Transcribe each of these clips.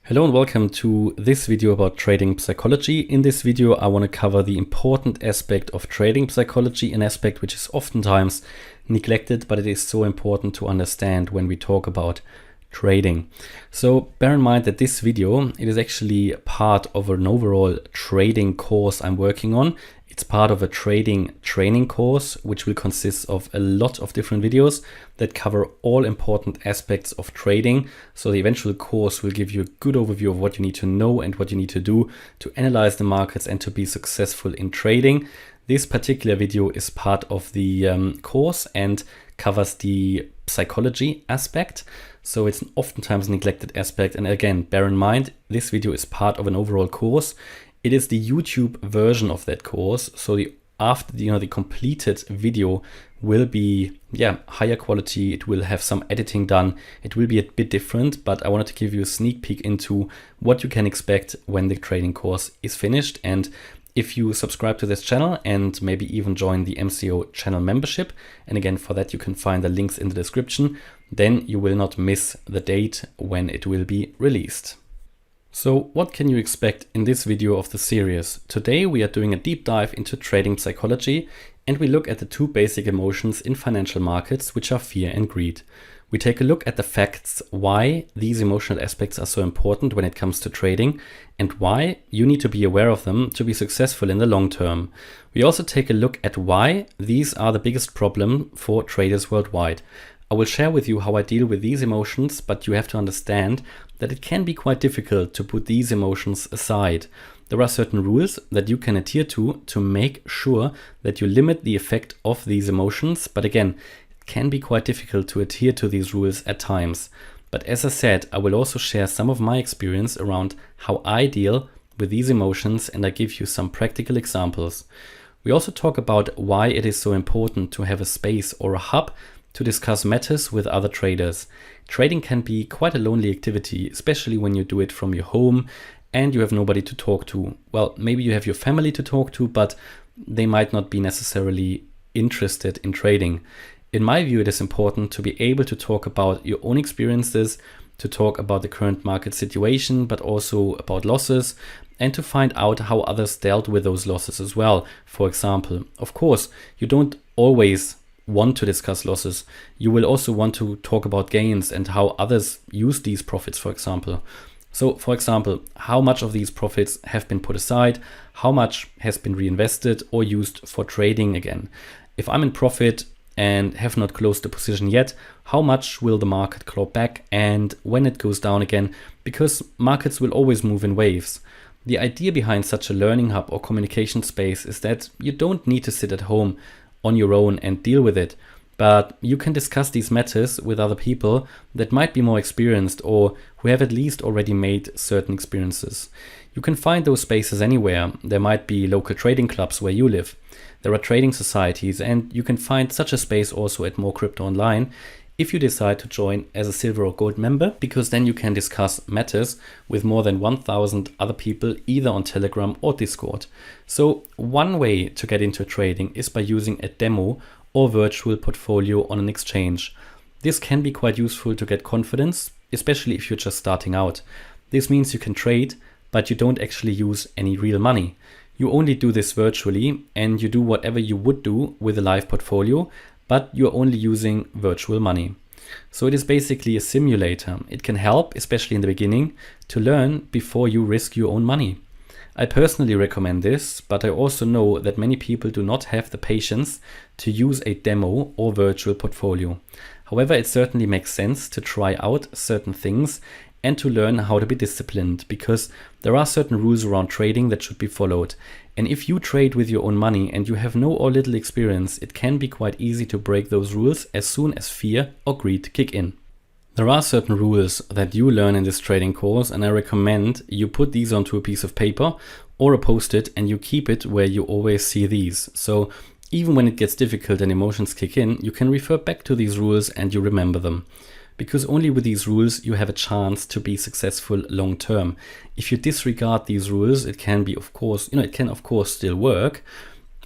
Hello and welcome to this video about trading psychology. In this video, I want to cover the important aspect of trading psychology, an aspect which is oftentimes neglected, but it is so important to understand when we talk about trading. So bear in mind that this video, it is actually part of an overall trading course I'm working on. It's part of a trading training course, which will consist of a lot of different videos that cover all important aspects of trading. So the eventual course will give you a good overview of what you need to know and what you need to do to analyze the markets and to be successful in trading. This particular video is part of the course and covers the psychology aspect. So it's an oftentimes neglected aspect. And again, bear in mind, this video is part of an overall course. It is the YouTube version of that course. So after the completed video will be higher quality. It will have some editing done. It will be a bit different, but I wanted to give you a sneak peek into what you can expect when the trading course is finished. And if you subscribe to this channel and maybe even join the MCO channel membership, and again, for that you can find the links in the description, then you will not miss the date when it will be released. So what can you expect in this video of the series? Today we are doing a deep dive into trading psychology, and we look at the two basic emotions in financial markets, which are fear and greed. We take a look at the facts why these emotional aspects are so important when it comes to trading and why you need to be aware of them to be successful in the long term. We also take a look at why these are the biggest problem for traders worldwide. I will share with you how I deal with these emotions, but you have to understand that it can be quite difficult to put these emotions aside. There are certain rules that you can adhere to make sure that you limit the effect of these emotions. But again, it can be quite difficult to adhere to these rules at times. But as I said, I will also share some of my experience around how I deal with these emotions, and I give you some practical examples. We also talk about why it is so important to have a space or a hub to discuss matters with other traders. Trading can be quite a lonely activity, especially when you do it from your home and you have nobody to talk to. Well, maybe you have your family to talk to, but they might not be necessarily interested in trading. In my view, it is important to be able to talk about your own experiences, to talk about the current market situation, but also about losses, and to find out how others dealt with those losses as well. For example, of course, you don't always want to discuss losses. You will also want to talk about gains and how others use these profits, for example. So, for example, how much of these profits have been put aside, how much has been reinvested or used for trading again. If I'm in profit and have not closed the position yet, how much will the market claw back and when it goes down again, because markets will always move in waves. The idea behind such a learning hub or communication space is that you don't need to sit at home on your own and deal with it, but you can discuss these matters with other people that might be more experienced or who have at least already made certain experiences. You can find those spaces anywhere. There might be local trading clubs where you live. There are trading societies, and you can find such a space also at More Crypto Online if you decide to join as a silver or gold member, because then you can discuss matters with more than 1,000 other people either on Telegram or Discord. So one way to get into trading is by using a demo or virtual portfolio on an exchange. This can be quite useful to get confidence, especially if you're just starting out. This means you can trade, but you don't actually use any real money. You only do this virtually, and you do whatever you would do with a live portfolio, but you're only using virtual money. So it is basically a simulator. It can help, especially in the beginning, to learn before you risk your own money. I personally recommend this, but I also know that many people do not have the patience to use a demo or virtual portfolio. However, it certainly makes sense to try out certain things and to learn how to be disciplined, because there are certain rules around trading that should be followed. And if you trade with your own money and you have no or little experience, it can be quite easy to break those rules as soon as fear or greed kick in. There are certain rules that you learn in this trading course, and I recommend you put these onto a piece of paper or a post-it and you keep it where you always see these. So even when it gets difficult and emotions kick in, you can refer back to these rules and you remember them. Because only with these rules you have a chance to be successful long term. If you disregard these rules, it can be, of course, it can of course still work,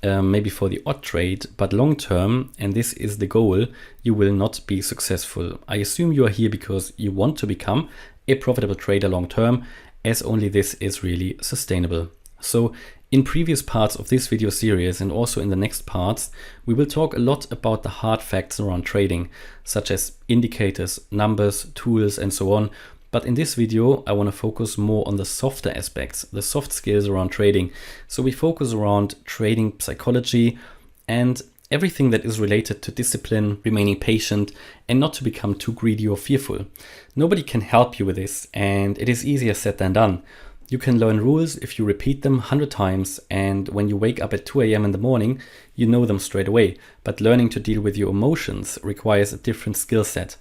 maybe for the odd trade, but long term, and this is the goal, you will not be successful. I assume you are here because you want to become a profitable trader long term, as only this is really sustainable. So in previous parts of this video series and also in the next parts, we will talk a lot about the hard facts around trading, such as indicators, numbers, tools, and so on. But in this video, I want to focus more on the softer aspects, the soft skills around trading. So we focus around trading psychology and everything that is related to discipline, remaining patient, and not to become too greedy or fearful. Nobody can help you with this, and it is easier said than done. You can learn rules if you repeat them 100 times, and when you wake up at 2 a.m. in the morning, you know them straight away. But learning to deal with your emotions requires a different skill set.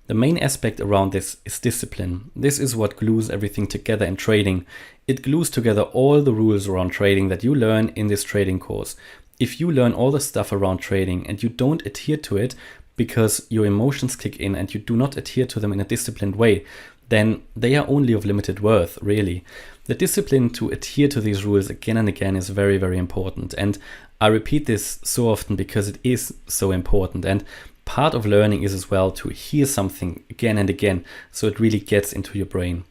The main aspect around this is discipline. This is what glues everything together in trading. It glues together all the rules around trading that you learn in this trading course. If you learn all the stuff around trading and you don't adhere to it because your emotions kick in and you do not adhere to them in a disciplined way, then they are only of limited worth, really. The discipline to adhere to these rules again and again is very, very important. And I repeat this so often because it is so important. And part of learning is as well to hear something again and again so it really gets into your brain.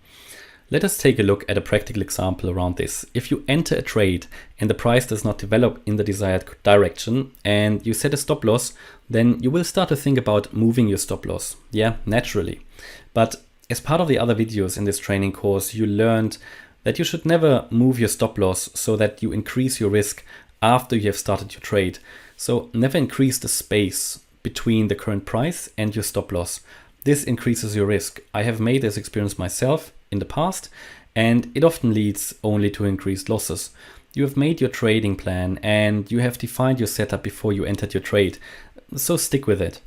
Let us take a look at a practical example around this. If you enter a trade and the price does not develop in the desired direction and you set a stop loss, then you will start to think about moving your stop loss. Yeah, naturally. But as part of the other videos in this training course, you learned that you should never move your stop loss so that you increase your risk after you have started your trade. So never increase the space between the current price and your stop loss. This increases your risk. I have made this experience myself in the past, and it often leads only to increased losses. You have made your trading plan and you have defined your setup before you entered your trade, so stick with it.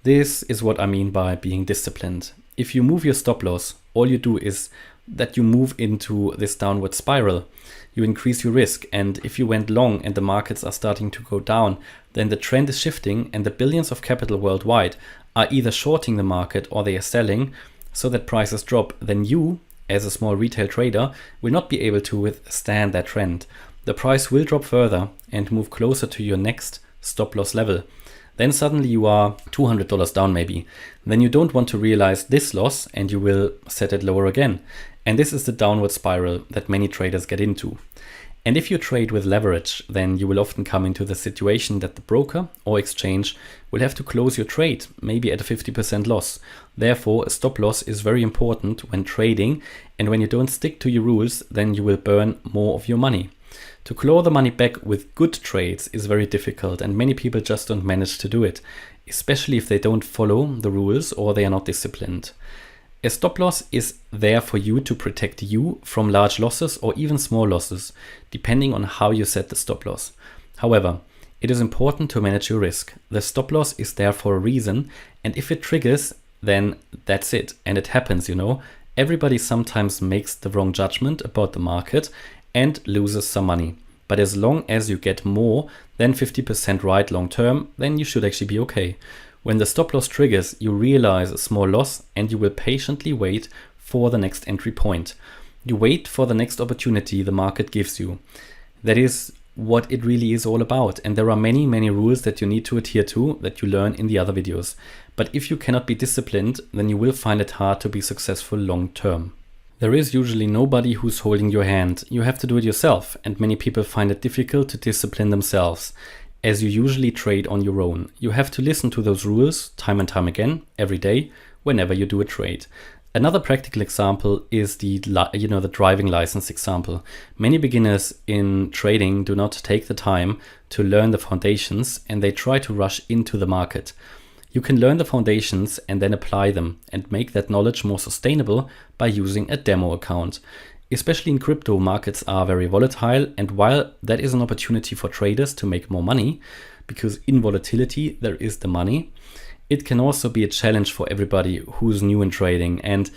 This is what I mean by being disciplined. If you move your stop loss, all you do is that you move into this downward spiral. You increase your risk, and if you went long and the markets are starting to go down, then the trend is shifting and the billions of capital worldwide are either shorting the market or they are selling so that prices drop. Then you, as a small retail trader, will not be able to withstand that trend. The price will drop further and move closer to your next stop loss level. Then suddenly you are $200 down maybe. Then you don't want to realize this loss and you will set it lower again. And this is the downward spiral that many traders get into. And if you trade with leverage, then you will often come into the situation that the broker or exchange will have to close your trade, maybe at a 50% loss. Therefore, a stop loss is very important when trading, and when you don't stick to your rules, then you will burn more of your money. To claw the money back with good trades is very difficult, and many people just don't manage to do it, especially if they don't follow the rules or they are not disciplined. A stop loss is there for you to protect you from large losses or even small losses, depending on how you set the stop loss. However, it is important to manage your risk. The stop loss is there for a reason, and if it triggers, then that's it. And it happens, Everybody sometimes makes the wrong judgment about the market and loses some money. But as long as you get more than 50% right long term, then you should actually be okay. When the stop loss triggers, you realize a small loss and you will patiently wait for the next entry point. You wait for the next opportunity the market gives you. That is what it really is all about. And there are many, many rules that you need to adhere to that you learn in the other videos. But if you cannot be disciplined, then you will find it hard to be successful long term. There is usually nobody who's holding your hand. You have to do it yourself, and many people find it difficult to discipline themselves, as you usually trade on your own. You have to listen to those rules time and time again, every day, whenever you do a trade. Another practical example is the driving license example. Many beginners in trading do not take the time to learn the foundations, and they try to rush into the market. You can learn the foundations and then apply them and make that knowledge more sustainable by using a demo account. Especially in crypto, markets are very volatile, and while that is an opportunity for traders to make more money, because in volatility there is the money, it can also be a challenge for everybody who's new in trading, and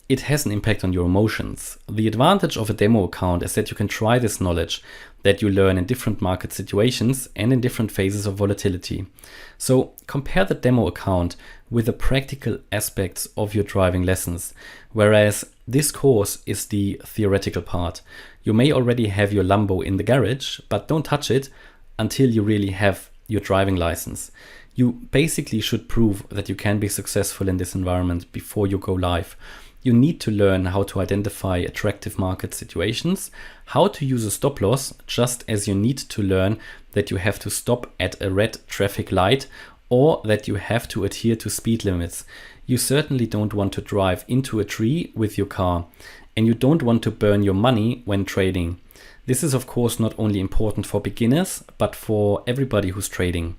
it has an impact on your emotions. The advantage of a demo account is that you can try this knowledge that you learn in different market situations and in different phases of volatility. So compare the demo account with the practical aspects of your driving lessons, whereas this course is the theoretical part. You may already have your Lambo in the garage, but don't touch it until you really have your driving license. You basically should prove that you can be successful in this environment before you go live. You need to learn how to identify attractive market situations, how to use a stop loss, just as you need to learn that you have to stop at a red traffic light or that you have to adhere to speed limits. You certainly don't want to drive into a tree with your car, and you don't want to burn your money when trading. This is of course not only important for beginners, but for everybody who's trading.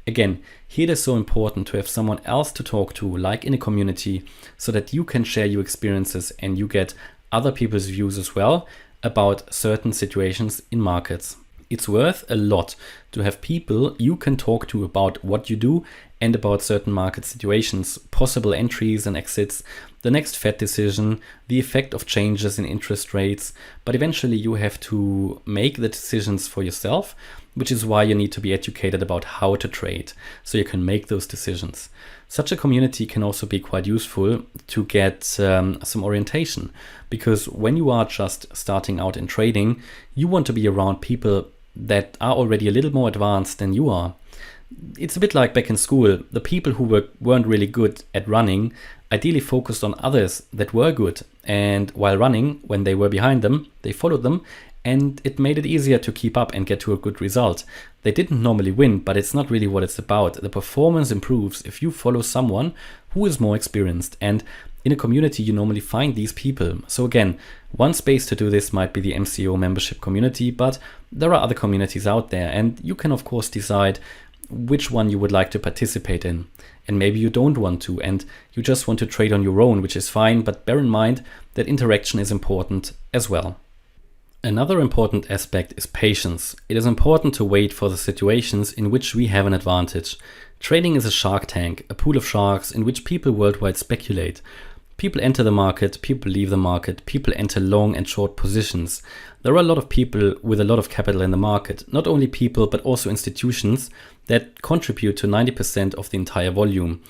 Again, here it is so important to have someone else to talk to, like in a community, so that you can share your experiences and you get other people's views as well about certain situations in markets. It's worth a lot to have people you can talk to about what you do and about certain market situations, possible entries and exits, the next Fed decision, the effect of changes in interest rates. But eventually you have to make the decisions for yourself, which is why you need to be educated about how to trade so you can make those decisions. Such a community can also be quite useful to get some orientation, because when you are just starting out in trading, you want to be around people that are already a little more advanced than you are. It's a bit like back in school. The people who weren't really good at running ideally focused on others that were good, and while running, when they were behind them, they followed them, and it made it easier to keep up and get to a good result. They didn't normally win, but it's not really what it's about. The performance improves if you follow someone who is more experienced, and in a community you normally find these people. So again, one space to do this might be the MCO membership community, but there are other communities out there, and you can of course decide which one you would like to participate in. And maybe you don't want to, and you just want to trade on your own, which is fine, but bear in mind that interaction is important as well. Another important aspect is patience. It is important to wait for the situations in which we have an advantage. Trading is a shark tank, a pool of sharks in which people worldwide speculate. People enter the market, people leave the market, people enter long and short positions. There are a lot of people with a lot of capital in the market, not only people but also institutions that contribute to 90% of the entire volume,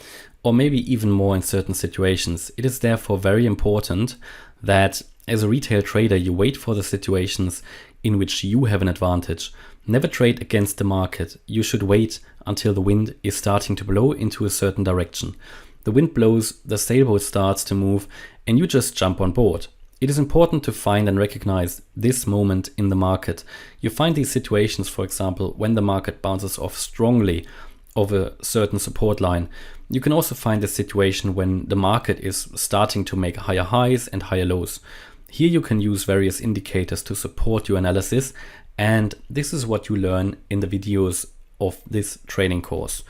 or maybe even more in certain situations. It is therefore very important that as a retail trader you wait for the situations in which you have an advantage. Never trade against the market. You should wait until the wind is starting to blow into a certain direction. The wind blows, the sailboat starts to move, and you just jump on board. It is important to find and recognize this moment in the market. You find these situations, for example, when the market bounces off strongly of a certain support line. You can also find a situation when the market is starting to make higher highs and higher lows. Here you can use various indicators to support your analysis, and this is what you learn in the videos of this trading course.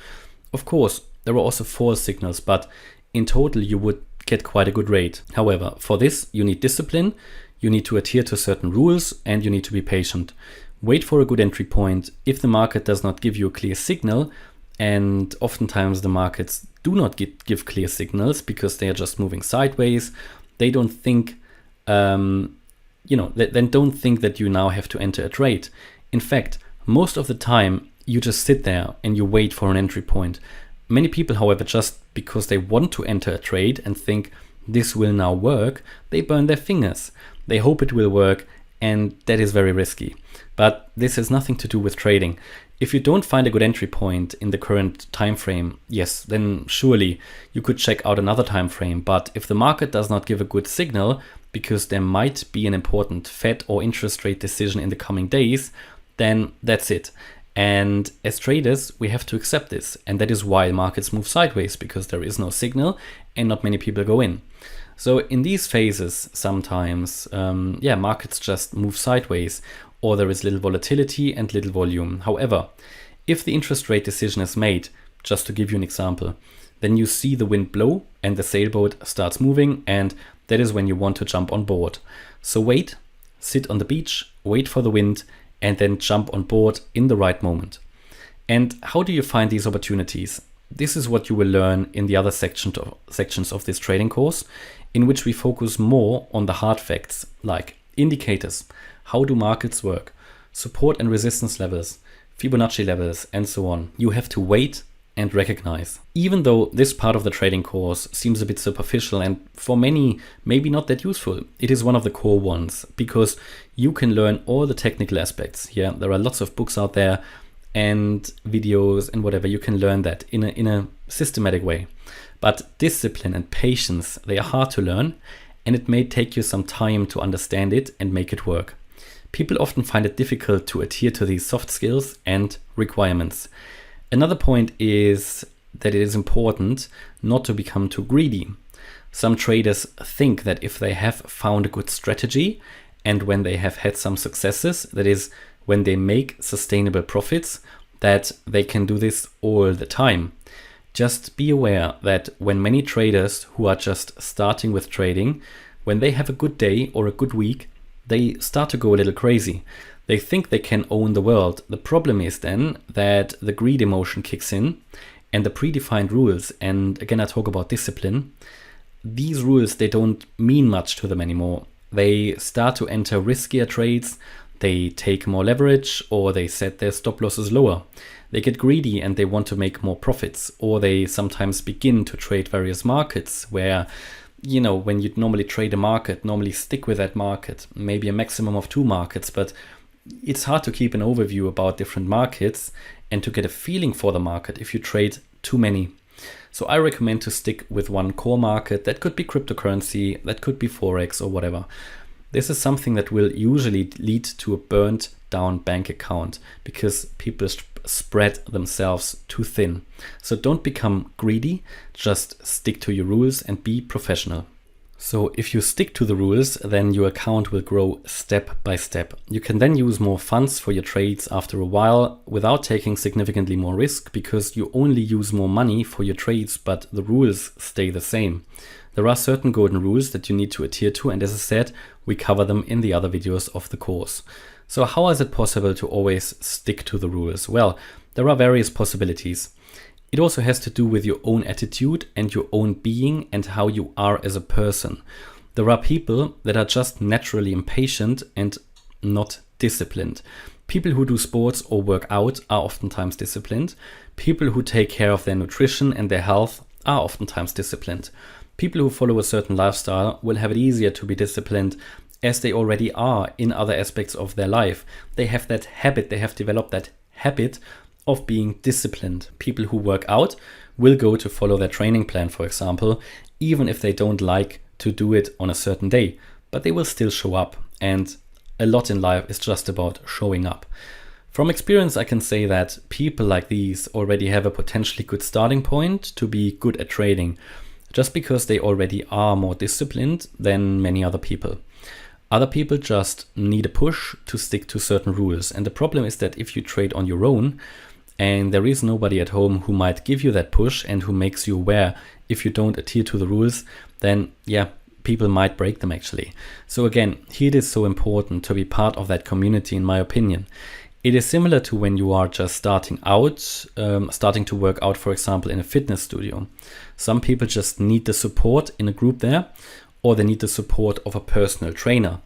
Of course, there are also false signals, but in total you would get quite a good rate. However, for this you need discipline, you need to adhere to certain rules, and you need to be patient. Wait for a good entry point. If the market does not give you a clear signal, and oftentimes the markets do not give clear signals because they are just moving sideways, they don't think, then don't think that you now have to enter a trade. In fact, most of the time you just sit there and you wait for an entry point. Many people, however, just because they want to enter a trade and think this will now work, they burn their fingers. They hope it will work, and that is very risky. But this has nothing to do with trading. If you don't find a good entry point in the current time frame, yes, then surely you could check out another time frame. But if the market does not give a good signal, because there might be an important Fed or interest rate decision in the coming days, then that's it. And as traders, we have to accept this. And that is why markets move sideways, because there is no signal and not many people go in. So in these phases, sometimes, markets just move sideways, or there is little volatility and little volume. However, if the interest rate decision is made, just to give you an example, then you see the wind blow and the sailboat starts moving, and that is when you want to jump on board. So wait, sit on the beach, wait for the wind, and then jump on board in the right moment. And how do you find these opportunities? This is what you will learn in the other sections of this trading course, in which we focus more on the hard facts, like indicators, how do markets work, support and resistance levels, Fibonacci levels, and so on. You have to wait and recognize. Even though this part of the trading course seems a bit superficial and for many maybe not that useful, it is one of the core ones, because you can learn all the technical aspects. Yeah, there are lots of books out there and videos and whatever. You can learn that in a systematic way. But discipline and patience, they are hard to learn, and it may take you some time to understand it and make it work. People often find it difficult to adhere to these soft skills and requirements. Another point is that it is important not to become too greedy. Some traders think that if they have found a good strategy and when they have had some successes, that is, when they make sustainable profits, that they can do this all the time. Just be aware that when many traders who are just starting with trading, when they have a good day or a good week, they start to go a little crazy. They think they can own the world. The problem is then that the greed emotion kicks in and the predefined rules, and again I talk about discipline, these rules, they don't mean much to them anymore. They start to enter riskier trades, they take more leverage, or they set their stop losses lower. They get greedy and they want to make more profits, or they sometimes begin to trade various markets where, when you'd normally trade a market, normally stick with that market, maybe a maximum of 2 markets, but it's hard to keep an overview about different markets and to get a feeling for the market if you trade too many. So I recommend to stick with one core market. That could be cryptocurrency, that could be Forex or whatever. This is something that will usually lead to a burnt down bank account because people spread themselves too thin. So don't become greedy, just stick to your rules and be professional. So if you stick to the rules, then your account will grow step by step. You can then use more funds for your trades after a while without taking significantly more risk because you only use more money for your trades, but the rules stay the same. There are certain golden rules that you need to adhere to, and as I said, we cover them in the other videos of the course. So how is it possible to always stick to the rules? Well, there are various possibilities. It also has to do with your own attitude and your own being and how you are as a person. There are people that are just naturally impatient and not disciplined. People who do sports or work out are oftentimes disciplined. People who take care of their nutrition and their health are oftentimes disciplined. People who follow a certain lifestyle will have it easier to be disciplined as they already are in other aspects of their life. They have that habit, they have developed that habit of being disciplined. People who work out will go to follow their training plan, for example, even if they don't like to do it on a certain day, but they will still show up. And a lot in life is just about showing up. From experience, I can say that people like these already have a potentially good starting point to be good at trading, just because they already are more disciplined than many other people. Other people just need a push to stick to certain rules. And the problem is that if you trade on your own and there is nobody at home who might give you that push and who makes you aware if you don't adhere to the rules, then people might break them actually. So again, here it is so important to be part of that community, in my opinion. It is similar to when you are just starting to work out, for example, in a fitness studio. Some people just need the support in a group there, or they need the support of a personal trainer.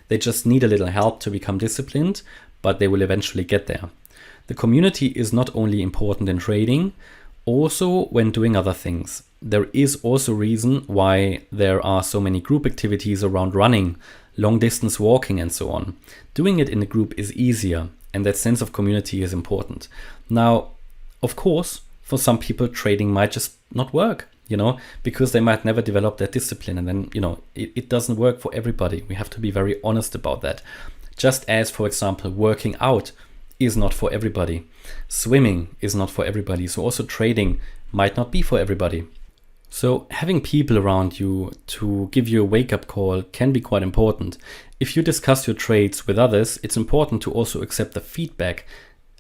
They just need a little help to become disciplined, but they will eventually get there. The community is not only important in trading, also when doing other things. There is also a reason why there are so many group activities around running, long distance walking and so on. Doing it in a group is easier, and that sense of community is important. Now, of course, for some people, trading might just not work, because they might never develop that discipline. And then, it doesn't work for everybody. We have to be very honest about that. Just as, for example, working out is not for everybody. Swimming is not for everybody. So also trading might not be for everybody. So having people around you to give you a wake-up call can be quite important. If you discuss your trades with others, it's important to also accept the feedback.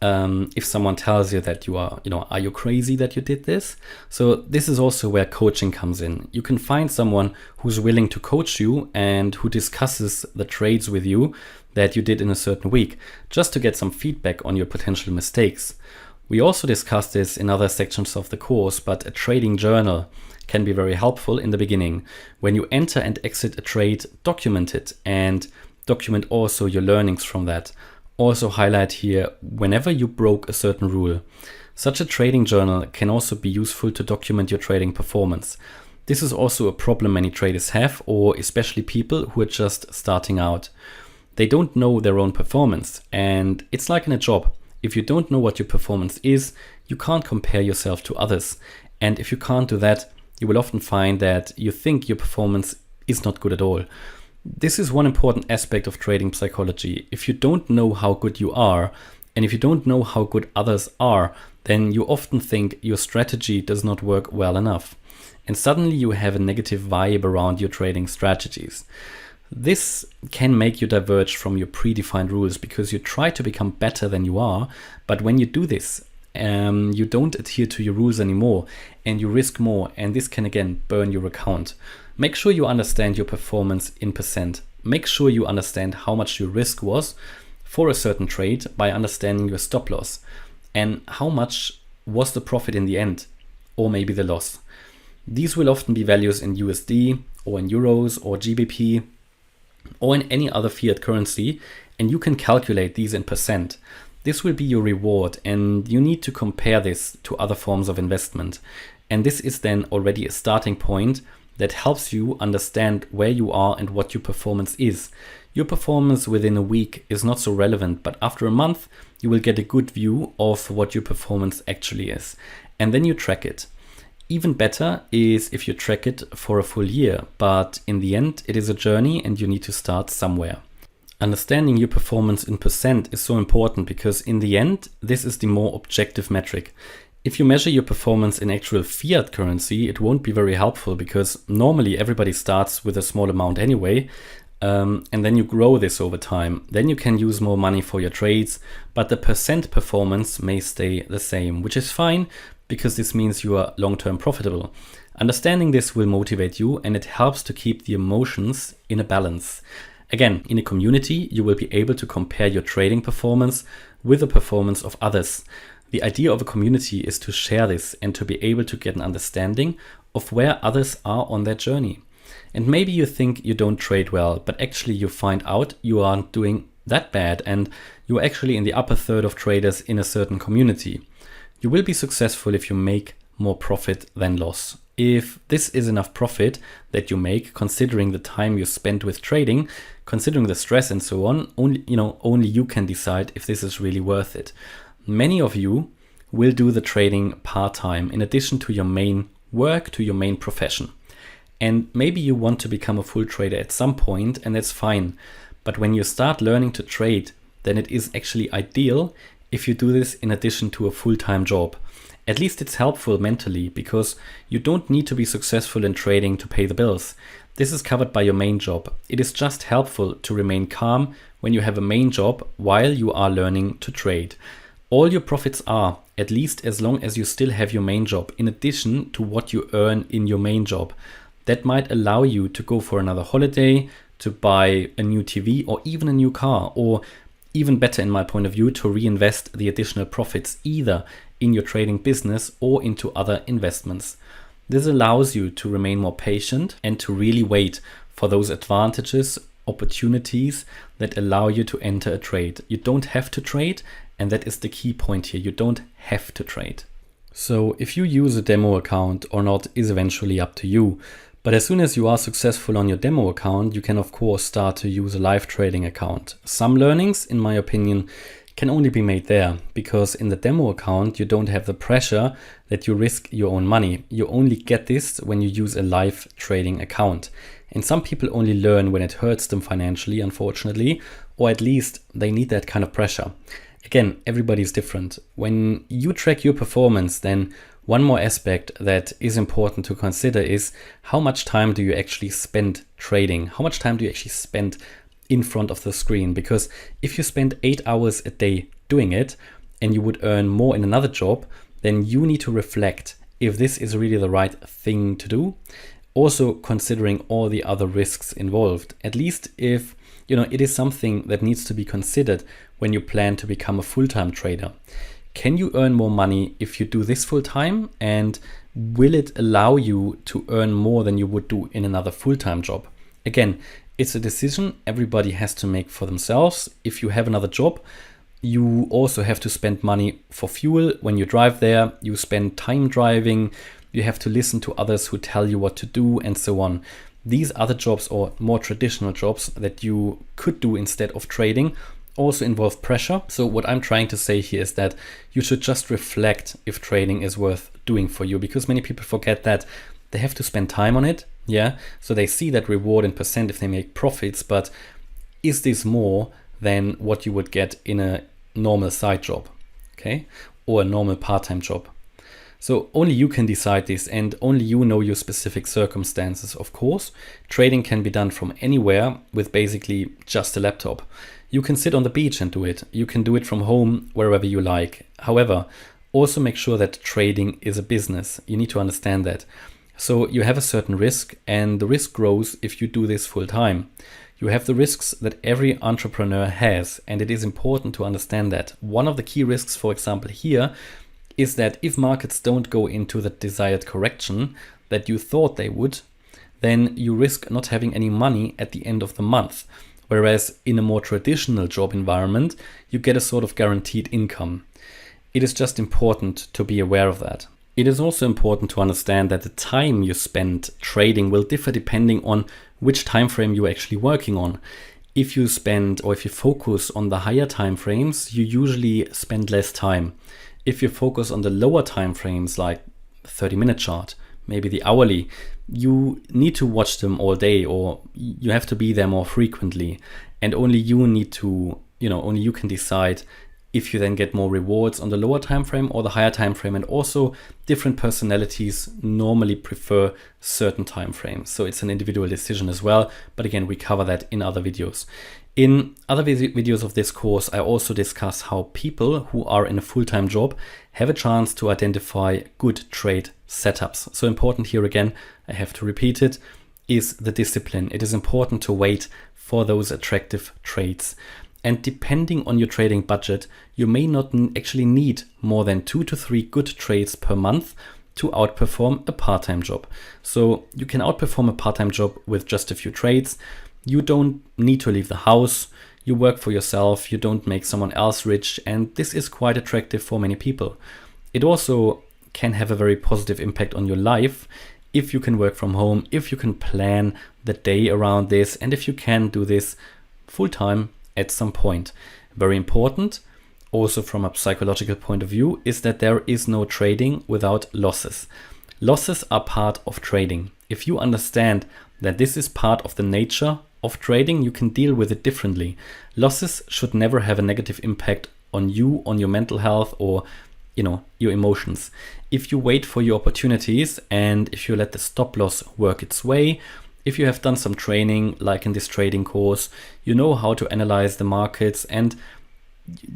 If someone tells you that you are you crazy that you did this? So this is also where coaching comes in. You can find someone who's willing to coach you and who discusses the trades with you that you did in a certain week, just to get some feedback on your potential mistakes. We also discussed this in other sections of the course, but a trading journal can be very helpful in the beginning. When you enter and exit a trade, document it and document also your learnings from that. Also highlight here whenever you broke a certain rule. Such a trading journal can also be useful to document your trading performance. This is also a problem many traders have, or especially people who are just starting out. They don't know their own performance, and it's like in a job. If you don't know what your performance is, you can't compare yourself to others. And if you can't do that, you will often find that you think your performance is not good at all. This is one important aspect of trading psychology. If you don't know how good you are, and if you don't know how good others are, then you often think your strategy does not work well enough. And suddenly you have a negative vibe around your trading strategies. This can make you diverge from your predefined rules because you try to become better than you are, but when you do this, you don't adhere to your rules anymore and you risk more, and this can again burn your account. Make sure you understand your performance in percent. Make sure you understand how much your risk was for a certain trade by understanding your stop loss and how much was the profit in the end, or maybe the loss. These will often be values in USD or in euros or GBP or in any other fiat currency, and you can calculate these in percent. This will be your reward, and you need to compare this to other forms of investment. And this is then already a starting point that helps you understand where you are and what your performance is. Your performance within a week is not so relevant, but after a month, you will get a good view of what your performance actually is. And then you track it. Even better is if you track it for a full year, but in the end, it is a journey and you need to start somewhere. Understanding your performance in percent is so important because in the end, this is the more objective metric. If you measure your performance in actual fiat currency, it won't be very helpful because normally everybody starts with a small amount anyway, and then you grow this over time. Then you can use more money for your trades, but the percent performance may stay the same, which is fine because this means you are long-term profitable. Understanding this will motivate you, and it helps to keep the emotions in a balance. Again, in a community, you will be able to compare your trading performance with the performance of others. The idea of a community is to share this and to be able to get an understanding of where others are on their journey. And maybe you think you don't trade well, but actually you find out you aren't doing that bad and you're actually in the upper third of traders in a certain community. You will be successful if you make more profit than loss. If this is enough profit that you make, considering the time you spent with trading, considering the stress and so on, only you can decide if this is really worth it. Many of you will do the trading part-time in addition to your main work, to your main profession. And maybe you want to become a full trader at some point, and that's fine. But when you start learning to trade, then it is actually ideal if you do this in addition to a full-time job. At least it's helpful mentally because you don't need to be successful in trading to pay the bills. This is covered by your main job. It is just helpful to remain calm when you have a main job while you are learning to trade. All your profits are, at least as long as you still have your main job, in addition to what you earn in your main job. That might allow you to go for another holiday, to buy a new TV or even a new car, or even better in my point of view, to reinvest the additional profits either in your trading business or into other investments. This allows you to remain more patient and to really wait for those advantages, opportunities that allow you to enter a trade. You don't have to trade, and that is the key point here. You don't have to trade. So if you use a demo account or not is eventually up to you. But as soon as you are successful on your demo account, you can of course start to use a live trading account. Some learnings, in my opinion, can only be made there because in the demo account, you don't have the pressure that you risk your own money. You only get this when you use a live trading account. And some people only learn when it hurts them financially, unfortunately, or at least they need that kind of pressure. Again, everybody is different. When you track your performance, then one more aspect that is important to consider is how much time do you actually spend trading? How much time do you actually spend in front of the screen? Because if you spend 8 hours a day doing it and you would earn more in another job, then you need to reflect if this is really the right thing to do. Also considering all the other risks involved, at least if it is something that needs to be considered when you plan to become a full-time trader. Can you earn more money if you do this full-time? And will it allow you to earn more than you would do in another full-time job? Again, it's a decision everybody has to make for themselves. If you have another job, you also have to spend money for fuel when you drive there. You spend time driving. You have to listen to others who tell you what to do and so on. These other jobs or more traditional jobs that you could do instead of trading also involve pressure. So what I'm trying to say here is that you should just reflect if trading is worth doing for you, because many people forget that they have to spend time on it. Yeah. So they see that reward in percent if they make profits, but is this more than what you would get in a normal side job? Okay. Or a normal part-time job. So only you can decide this, and only you know your specific circumstances. Of course, trading can be done from anywhere with basically just a laptop. You can sit on the beach and do it. You can do it from home, wherever you like. However, also make sure that trading is a business. You need to understand that. So you have a certain risk, and the risk grows if you do this full time. You have the risks that every entrepreneur has, and it is important to understand that. One of the key risks, for example, here is that if markets don't go into the desired correction that you thought they would, then you risk not having any money at the end of the month. Whereas in a more traditional job environment, you get a sort of guaranteed income. It is just important to be aware of that. It is also important to understand that the time you spend trading will differ depending on which time frame you're actually working on. If you spend, or if you focus on the higher time frames, you usually spend less time. If you focus on the lower time frames, like 30-minute chart, maybe the hourly, you need to watch them all day, or you have to be there more frequently. And only you need to, only you can decide if you then get more rewards on the lower time frame or the higher time frame. And also different personalities normally prefer certain time frames. So it's an individual decision as well. But again, we cover that in other videos. In other videos of this course, I also discuss how people who are in a full-time job have a chance to identify good trade setups. So important here again, I have to repeat it, is the discipline. It is important to wait for those attractive trades. And depending on your trading budget, you may not actually need more than 2 to 3 good trades per month to outperform a part-time job. So you can outperform a part-time job with just a few trades. You don't need to leave the house. You work for yourself. You don't make someone else rich. And this is quite attractive for many people. It also can have a very positive impact on your life if you can work from home, if you can plan the day around this, and if you can do this full-time at some point. Very important, also from a psychological point of view, is that there is no trading without losses. Losses are part of trading. If you understand that this is part of the nature of trading, you can deal with it differently. Losses should never have a negative impact on you, on your mental health, or your emotions. If you wait for your opportunities and if you let the stop loss work its way, if you have done some training, like in this trading course, you know how to analyze the markets, and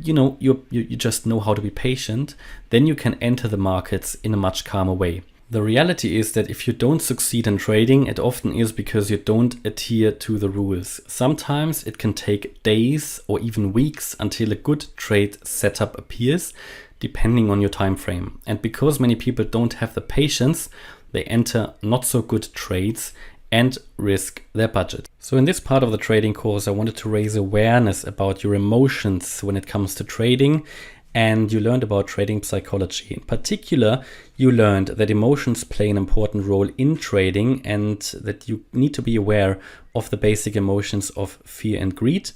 you just know how to be patient, then you can enter the markets in a much calmer way. The reality is that if you don't succeed in trading, it often is because you don't adhere to the rules. Sometimes it can take days or even weeks until a good trade setup appears, depending on your time frame. And because many people don't have the patience, they enter not so good trades and risk their budget. So in this part of the trading course, I wanted to raise awareness about your emotions when it comes to trading. And you learned about trading psychology. In particular, you learned that emotions play an important role in trading, and that you need to be aware of the basic emotions of fear and greed.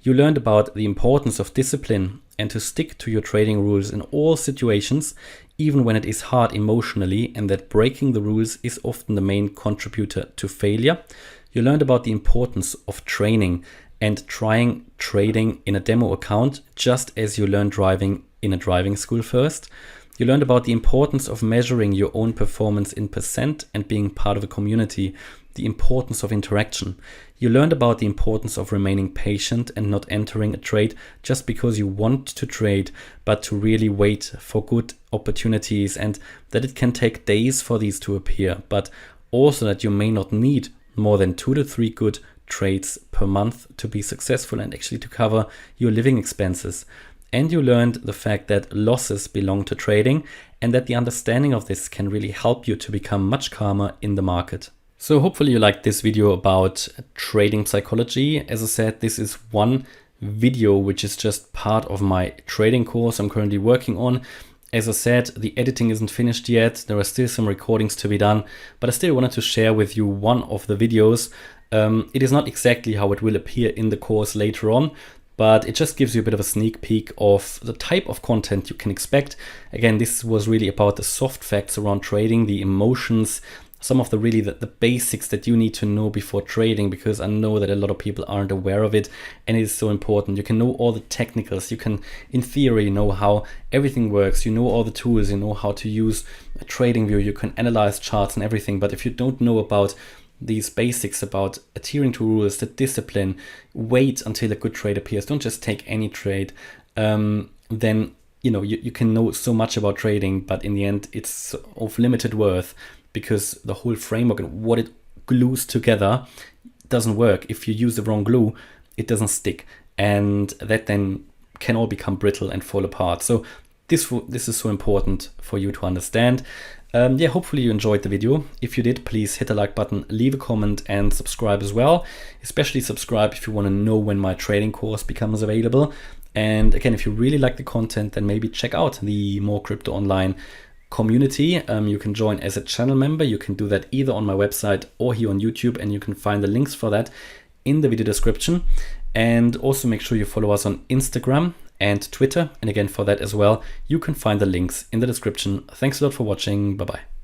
You learned about the importance of discipline and to stick to your trading rules in all situations, even when it is hard emotionally, and that breaking the rules is often the main contributor to failure. You learned about the importance of training and trying trading in a demo account, just as you learned driving in a driving school first. You learned about the importance of measuring your own performance in percent and being part of a community, the importance of interaction. You learned about the importance of remaining patient and not entering a trade just because you want to trade, but to really wait for good opportunities, and that it can take days for these to appear, but also that you may not need more than 2 to 3 good trades per month to be successful and actually to cover your living expenses. And you learned the fact that losses belong to trading, and that the understanding of this can really help you to become much calmer in the market. So hopefully you liked this video about trading psychology. As I said, this is one video which is just part of my trading course I'm currently working on. As I said, the editing isn't finished yet. There are still some recordings to be done, but I still wanted to share with you one of the videos. It is not exactly how it will appear in the course later on, but it just gives you a bit of a sneak peek of the type of content you can expect. Again, this was really about the soft facts around trading, the emotions, some of the basics that you need to know before trading, because I know that a lot of people aren't aware of it, and it is so important. You can know all the technicals, you can in theory know how everything works, you know all the tools, you know how to use a trading view, you can analyze charts and everything, but if you don't know about these basics, about adhering to rules, the discipline, wait until a good trade appears, don't just take any trade, then you can know so much about trading, but in the end it's of limited worth, because the whole framework and what it glues together doesn't work. If you use the wrong glue, it doesn't stick, and that then can all become brittle and fall apart. So this is so important for you to understand. Hopefully you enjoyed the video. If you did, please hit the like button, leave a comment, and subscribe as well. Especially subscribe if you want to know when my trading course becomes available. And again, if you really like the content, then maybe check out the More Crypto Online community. You can join as a channel member. You can do that either on my website or here on YouTube, and you can find the links for that in the video description. And also make sure you follow us on Instagram and Twitter. And again, for that as well, you can find the links in the description. Thanks a lot for watching. Bye bye.